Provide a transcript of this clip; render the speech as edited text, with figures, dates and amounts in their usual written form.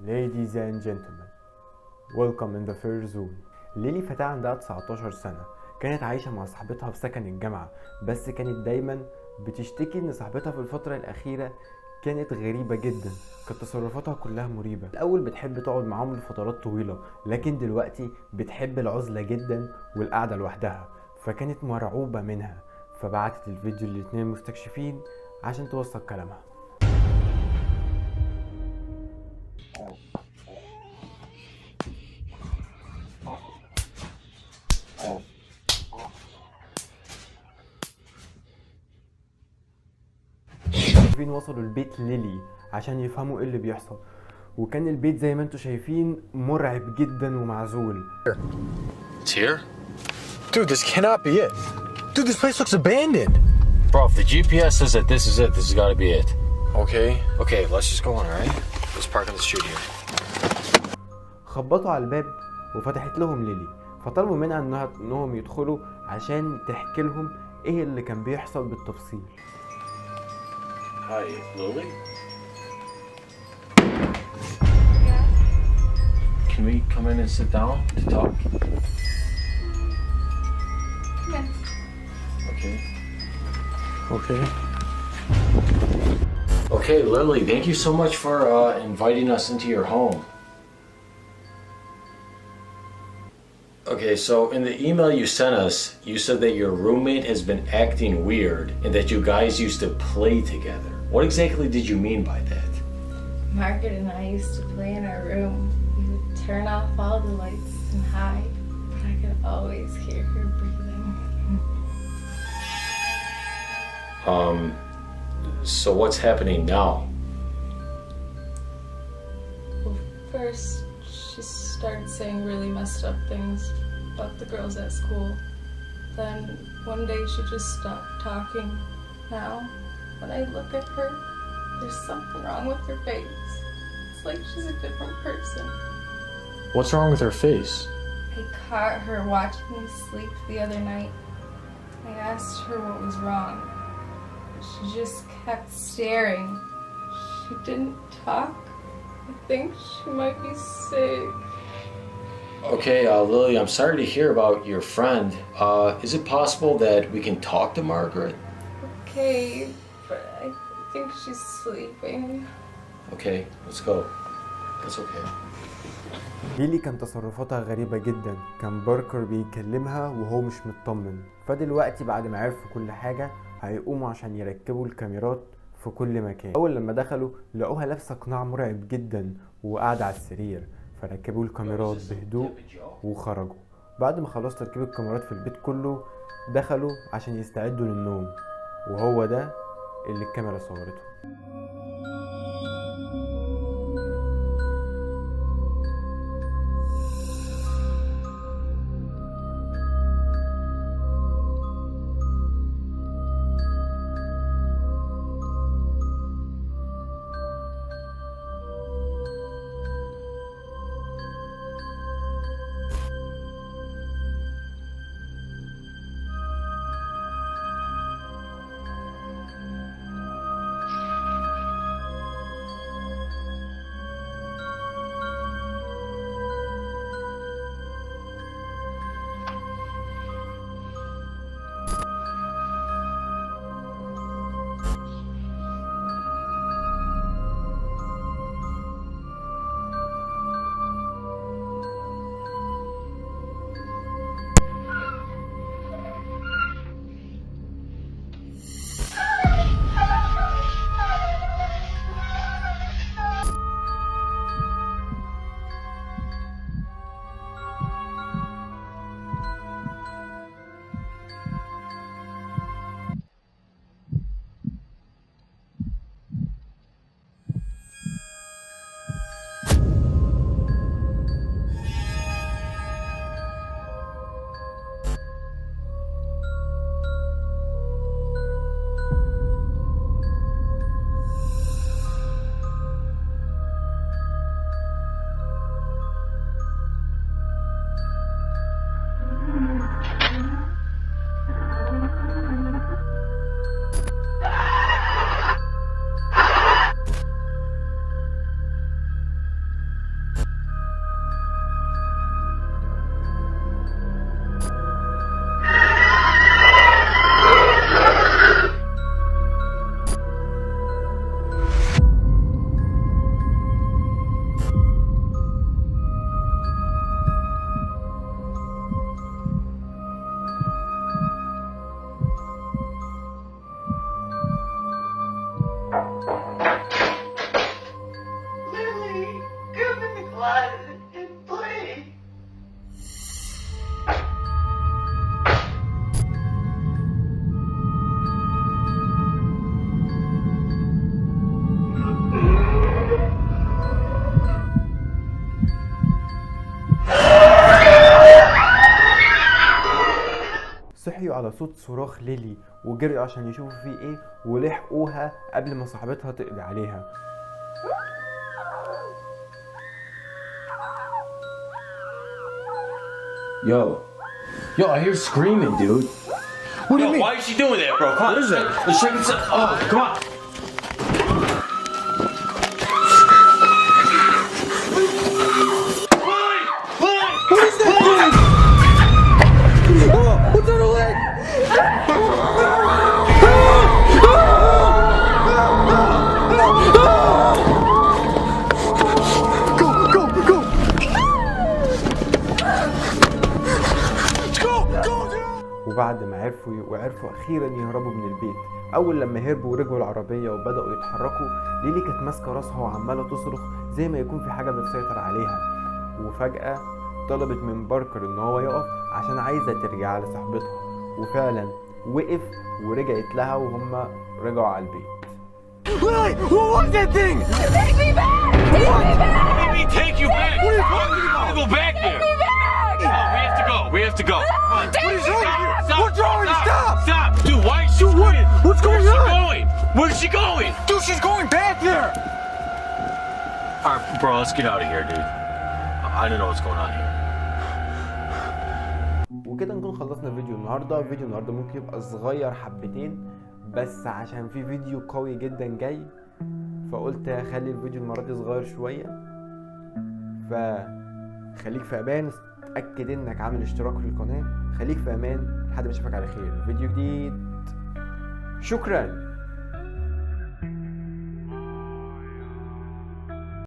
Ladies and gentlemen, welcome in the fair zone. ليلي فتاة عندها 19 سنة، كانت عايشة مع صاحبتها في سكن الجامعة، بس كانت دايما بتشتكي ان صاحبتها في الفترة الأخيرة كانت غريبة جدا، كانت تصرفاتها كلها مريبة. الأول بتحب تقعد معاهم لفترات طويلة، لكن دلوقتي بتحب العزلة جدا والقعدة لوحدها، فكانت مرعوبة منها، فبعتت الفيديو للاتنين مستكشفين عشان توثق كلامها. المستكشفين وصلوا البيت ليلي عشان يفهموا ايه اللي بيحصل، وكان البيت زي ما انتوا شايفين مرعب جدا ومعزول. It's here? Dude, this cannot be it. Dude, this place looks abandoned. Bro, if the GPS says that this is it, this has got to be it. Okay. Okay, let's just go on, alright? Let's park on the street here. خبطوا على الباب وفتحت لهم ليلي، فطلبوا منها انهم يدخلوا عشان تحكي لهم ايه اللي كان بيحصل بالتفصيل. Hi, Lily? Yeah. Can we come in and sit down to talk? Come in. Okay. Okay. Okay, Lily, thank you so much for inviting us into your home. Okay, so in the email you sent us, you said that your roommate has been acting weird and that you guys used to play together. What exactly did you mean by that? Margaret and I used to play in our room. We would turn off all the lights and hide, but I could always hear her breathing. So what's happening now? Well, first, she started saying really messed up things about the girls at school. Then one day she just stopped talking. Now, when I look at her, there's something wrong with her face. It's like she's a different person. What's wrong with her face? I caught her watching me sleep the other night. I asked her what was wrong. She just kept staring. She didn't talk. I think she might be sick. Okay, Lily, I'm sorry to hear about your friend. Is it possible that we can talk to Margaret? Okay, but I think she's sleeping. Okay, let's go. That's okay. ليلي كان تصرفاتها غريبة جدا، كان باركر بيكلمها وهو مش مطمن، فدلوقتي بعد ما عرفوا كل حاجة هيقوموا عشان يركبوا الكاميرات في كل مكان. اول لما دخلوا لقوها لابسة قناع مرعب جدا وقاعدة على السرير، فركبوا الكاميرات بهدوء وخرجوا. بعد ما خلصوا تركيب الكاميرات في البيت كله دخلوا عشان يستعدوا للنوم، وهو ده اللي الكاميرا صورته. جريوا على صوت صراخ ليلي وجريوا عشان يشوفوا فيه ايه، ولحقوها قبل ما صاحبتها تقضي عليها. Yo, I hear screaming, dude. What do you mean? Why is she doing that, bro? Come on. What is that? Let's check this out. Oh, come on. What's on her leg? Go! وبعد ما عرفوا اخيرا يهربوا من البيت. اول لما هربوا ورجعوا العربيه وبداوا يتحركوا، ليلي كانت ماسكه راسها وعماله تصرخ زي ما يكون في حاجه بتسيطر عليها. وفجاه طلبت من باركر ان هو يقف عشان عايزه ترجع لصاحبتها، وفعلا وقف ورجعت لها وهم رجعوا على البيت. Lily, what was that thing? Take me back! Take me back! Let me take you back. What are you talking I about? go back there. Take me back! No, we have to go. We have to go. Come on. What is wrong with you? What's wrong with you? Stop! Stop! Dude, why is she running? What's going Where's on? she going? Where's she going? Dude, she's going back there! All right, bro, let's get out of here, dude. I don't know what's going on here. وكده نكون خلصنا فيديو النهارده. فيديو النهارده ممكن يبقى صغير حبتين، بس عشان في فيديو قوي جدا جاي فقلت اخلي الفيديو المره دي صغير شويه. فخليك في امان، اتاكد انك عامل اشتراك في القناه. خليك في امان لحد ما اشوفك على خير فيديو جديد. شكرا.